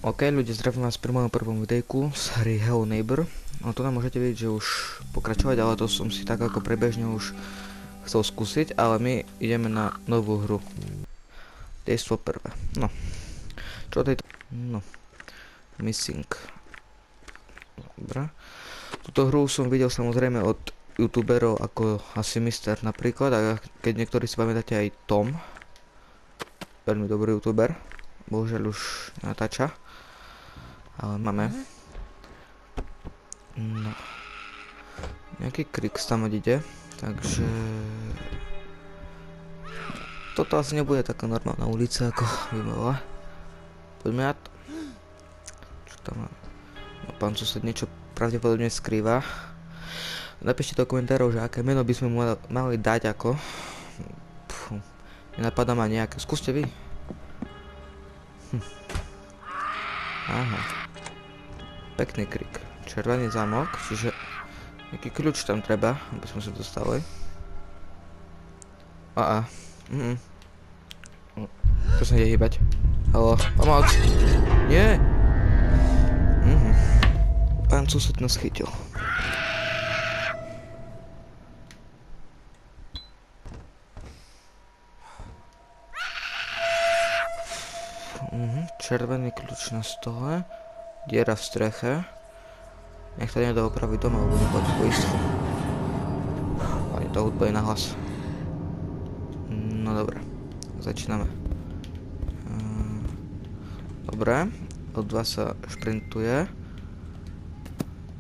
OK, ľudia, zdravím vás pri mojom prvom videjku z hry Hello Neighbor. No tu nám môžete vidieť, že už pokračovať, ale to som si tak ako prebežne už chcel skúsiť, ale my ideme na novú hru. Dejstvo prvé. No. Čo tejto... No. Missing. Dobre. Túto hru som videl samozrejme od youtuberov ako asi Mister napríklad, a keď niektorí si pamätáte aj Tom. Veľmi dobrý youtuber. Bohužiaľ už natáča. Ale máme. No. Nejaký kriks tam ide. Takže... Toto asi nebude taká normálna ulica, ako by mala. Poďme na to. Čo tam má? No, pán sused niečo pravdepodobne skrýva. Napíšte do komentárov, že aké meno by sme mali dať ako. Nenapadá ma nejaké. Skúste vy. Aha. Pekný krik. Červený zámok, čiže nejaký kľúč tam treba, aby sme sa dostali. To sa ide hýbať. Haló, pomoc! Nie! Pán sused nás chytil. Červený kľúč na stole. Diera v streche. Nech to nedá opraviť doma, alebo nepoď poistku. Ani to hudba je na hlas. No dobré. Začíname. Dobre. Od 2 sa šprintuje.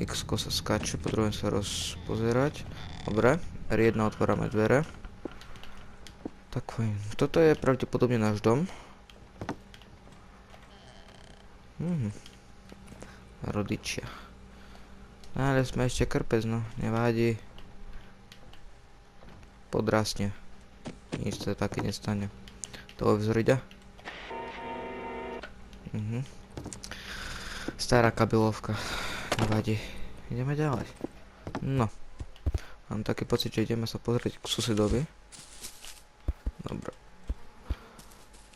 X-ko sa skáče, potrebujem sa rozpozerať. Dobre. R1 otvárame dvere. Tak fajn. Toto je pravdepodobne náš dom. Rodičia. Ale sme ešte krpec, no. Nevádí. Podrastne. Nič sa také nestane. Televizor ide. Stará kabelovka. Nevadí. Ideme ďalej. No. Mám taký pocit, že ideme sa pozrieť k susedovi. Dobre.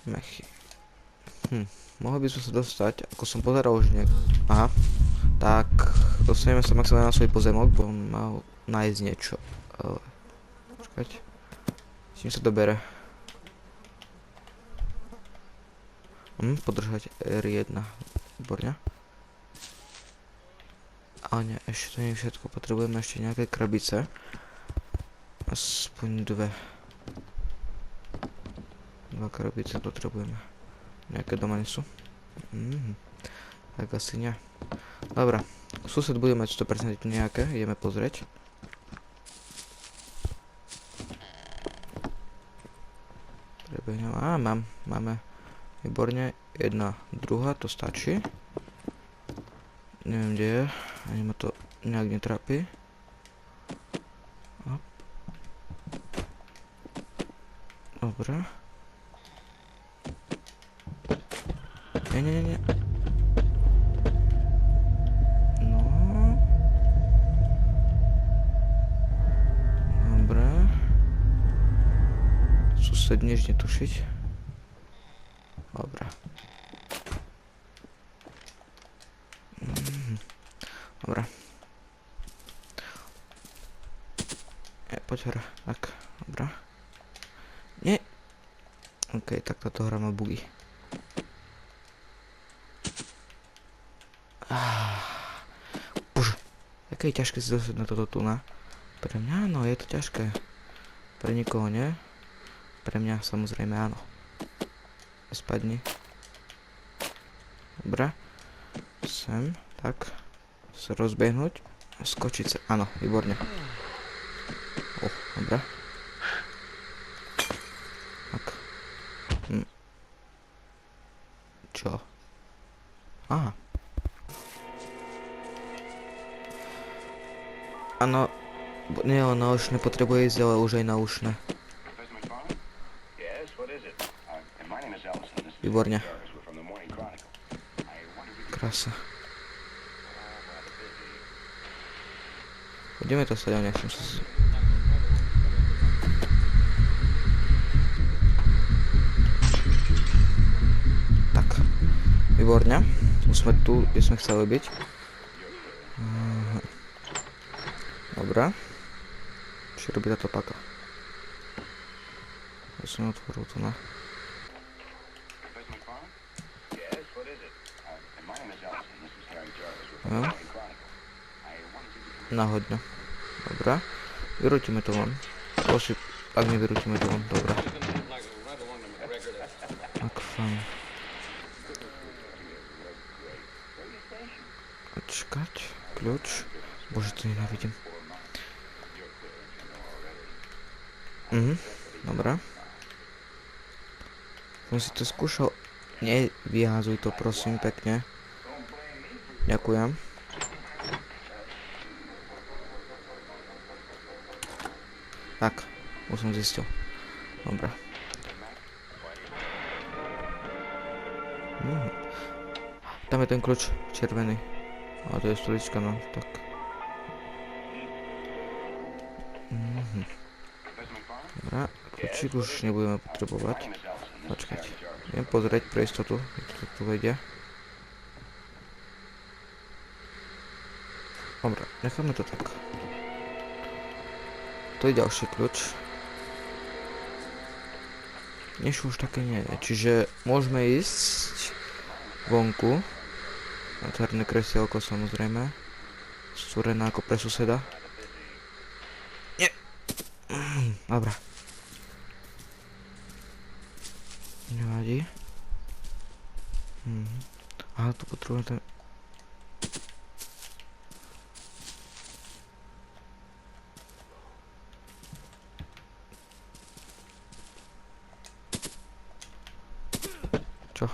Mechy. Mohol by som sa dostať, ako som pozeral už nejak... Aha. Tak, dostaneme sa maximálne na svoj pozemok, bo on mal nájsť niečo. Ale... Počkať. S čím sa dobere? Podržať R1. Výborne. Ale nie, ešte to nie je všetko. Potrebujeme ešte nejaké krabice. Aspoň dve. Dva krabice potrebujeme. Nejaké doma nie sú? Tak asi nie. Dobre. Sused bude mať 100% nejaké. Ideme pozrieť. Prebehnem. Máme. Výborne. Jedna, druhá, to stačí. Neviem, kde je. Ani ma to nejak netrápi. Hop. Dobre. Nie. No. Dobre. Sused než netušiť. Dobre. Dobre. Poď hore. Tak. Dobre. Nie. OK, tak táto hra má bugy. Bože, aké je ťažké si dostať na toto tu na. Pre mňa áno, je to ťažké. Pre nikoho nie. Pre mňa samozrejme áno. Spadni. Dobre. Sem, tak. Sa rozbehnúť. A skočiť sa. Áno, výborne. Dobre. Tak. Čo? Aha. Áno, nie len na ušné, potrebuje ísť, ale už aj na ušné. Výborne. Krása. Ideme to stať, ale nechcem sa... Tak. Výborne. Už sme tu, kde sme chceli byť. Dobre. Čo robí táto paka? Ja som otvoril tu na. Jo. Náhodne. Dobre. Vyrútime to von. Ak nevyrútime to von, dobre. Tak fajn. Počkať. Kľúč. Bože, to nenávidím. Dobre. Som si to skúšal. Nevyházuj to, prosím, pekne. Ďakujem. Tak, už som zistil. Dobre. Tam je ten kľúč červený. A to je stolička, no, tak. Dobre, kľúčik už nebudeme potrebovať. Počkať. Idem pozrieť pre istotu, jak to tu vejde. Dobre, necháme to tak. To je ďalší kľúč. Nič už také nie je, čiže môžeme ísť vonku. Nádherné kresielko, samozrejme. Stvorené ako pre suseda. Nie. Dobre. Nevadí. Aha, tu potrebujem ten... Čo?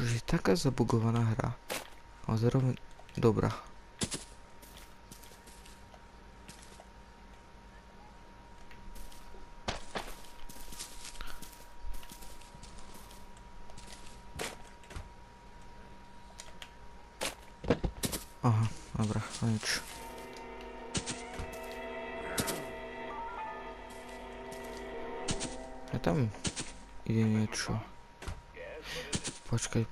Už je taká zabugovaná hra. Ale zároveň dobrá. Aha, dobra, no nič. A tam ide niečo. Počkať.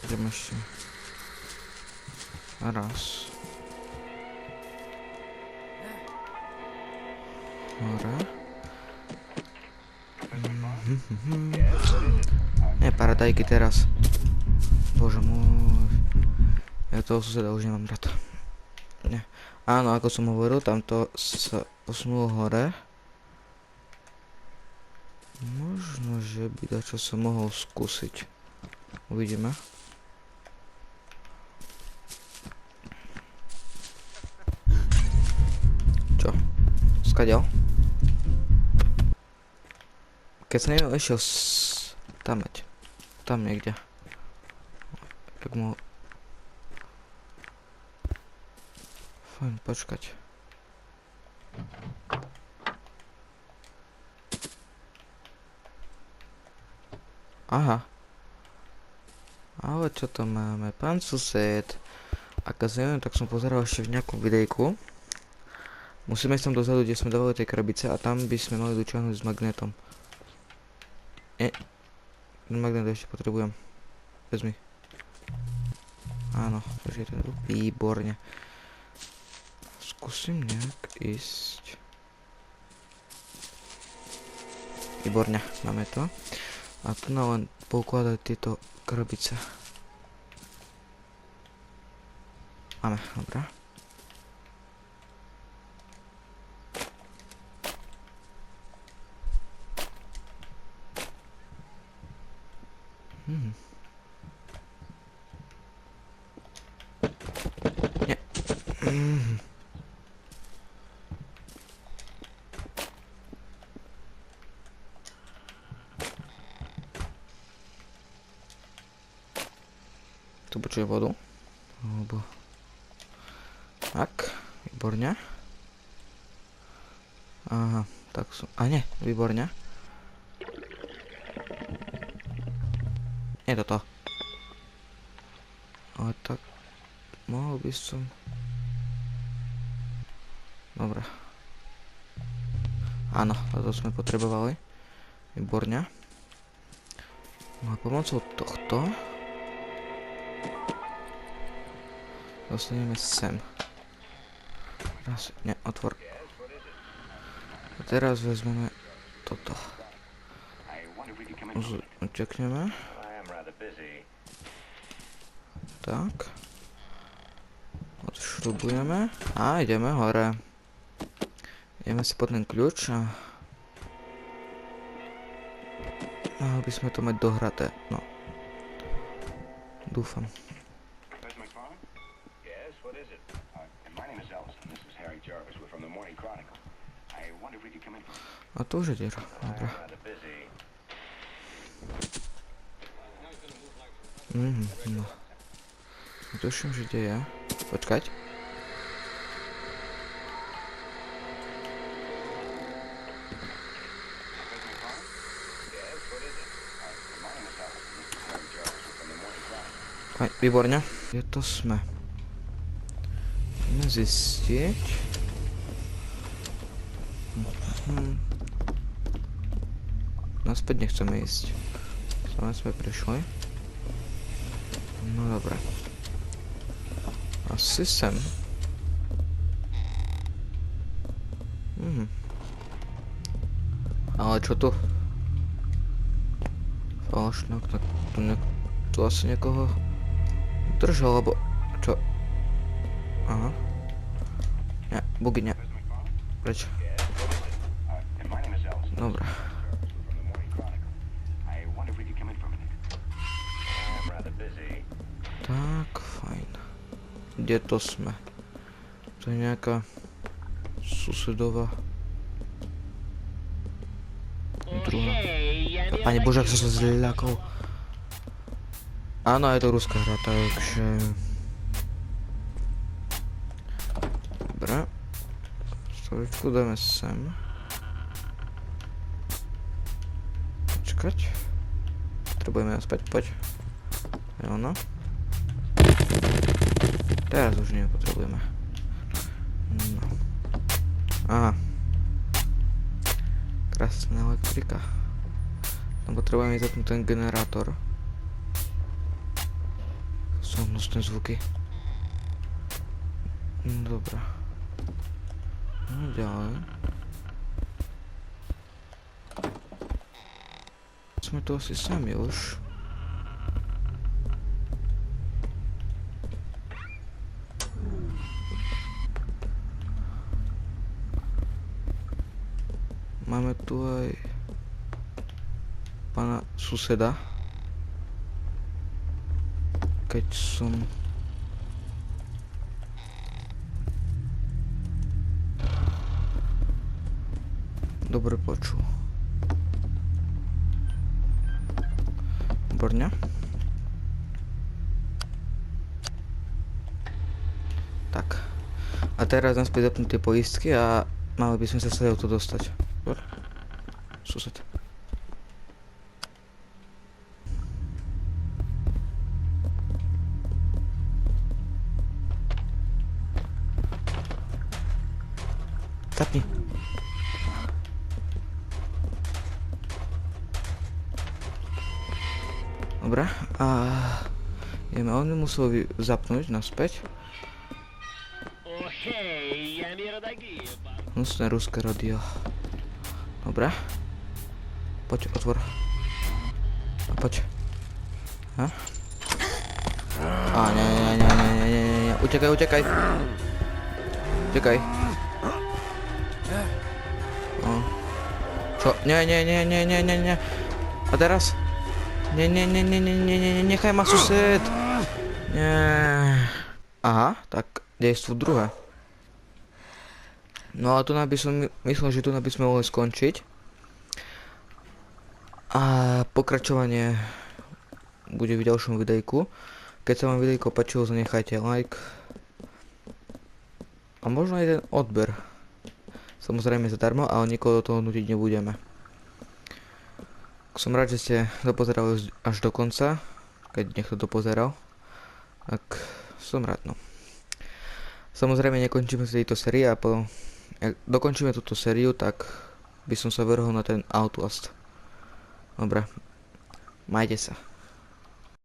Idem ešte. Raz. Dobre. Nie, paradajky teraz. Bože môj. Ja toho suseda už nemám rád. Nie. Áno, ako som hovoril, tamto sa posunulo hore. Možno, že by dačo som mohol skúsiť. Uvidíme. Čo? Skadiaľ? Keď sa neviem, išiel tameť. Tam niekde. Tak mohol... Fajn, počkať. Aha. Ale čo to máme? Pán sused. Ak neviem, tak som pozeral ešte v nejakom videjku. Musíme ísť tam dozadu, kde sme dávali tie krabice a tam by sme mali dočiahnuť s magnetom. Nie. Ten magnet ešte potrebujem. Vezmi. Áno, takže ten výborne. Skúsim nejak ísť. Výborne, máme to. A tu nám len poukladať tieto krabice. Máme, dobrá. Nie. Tu počujem vodu. Alebo... Tak, výborne. Aha, tak som... A nie, výborne. Nie toto. Ale tak... Mohol by som... Dobre. Áno, toto sme potrebovali. Výborne. No a pomocou tohto dostaneme sem. Raz, ne, otvor. A teraz vezmeme toto. Utekneme. Tak. Odšrubujeme. A ideme hore. Ideme si pod ten kľúč a... Mali by sme to mať dohraté, no. Dúfam. A to už je diera, dobrá. No. Tuším, že kde je. Počkať. Aj, výborne. Kde to sme? Ideme zistiť. Naspäť nechceme ísť. Same sme prišli. No dobre. Asi sem. Ale čo tu? Falošné okno. Tu asi niekoho držal, alebo... Čo? Aha. Nie, bugy, nie. Preč? Dobre. Tak, fajn. Kde to sme? To je nejaká susedová druhá. Pane Bože, ak som sa zľakol. Áno, je to ruská hra, takže... Dobre. Stoličku dáme sem. Počkať. Potrebujeme naspäť, poď. Je ono. Teraz už nepotrebujeme. No. Aha. Krásna elektrika. Tam potrebujeme zapnúť ten generátor. Sú hnusné zvuky. No dobrá. No ďalej. Sme tu asi sami už. Máme tu aj pána suseda. Keď som... dobre počul. Výborne. Tak. A teraz nám späť zapnúť tie poistky a mali by sme sa o to dostať. Sused. Zapni. Dobre, a ideme, on musel zapnúť naspäť. Hnusné ruské radio. Dobre. Poď, otvor. A poď. Ha? A nie. Utekaj. Utekaj. O. Čo? Nie. A teraz? Nie, nechaj ma sused. Nie. Aha, tak dejstvo druhé. No a tu by som myslel, že tu by sme mohli skončiť. A pokračovanie bude v ďalšom videjku. Keď sa vám videjko páčilo, zanechajte like. A možno aj ten odber. Samozrejme zadarmo, ale nikoho do toho nutiť nebudeme. Som rád, že ste dopozerali až do konca. Keď niekto dopozeral. Tak som rád, no. Samozrejme nekončíme z tejto série a ak dokončíme túto sériu, tak by som sa vrhol na ten Outlast. Dobre. Majte sa.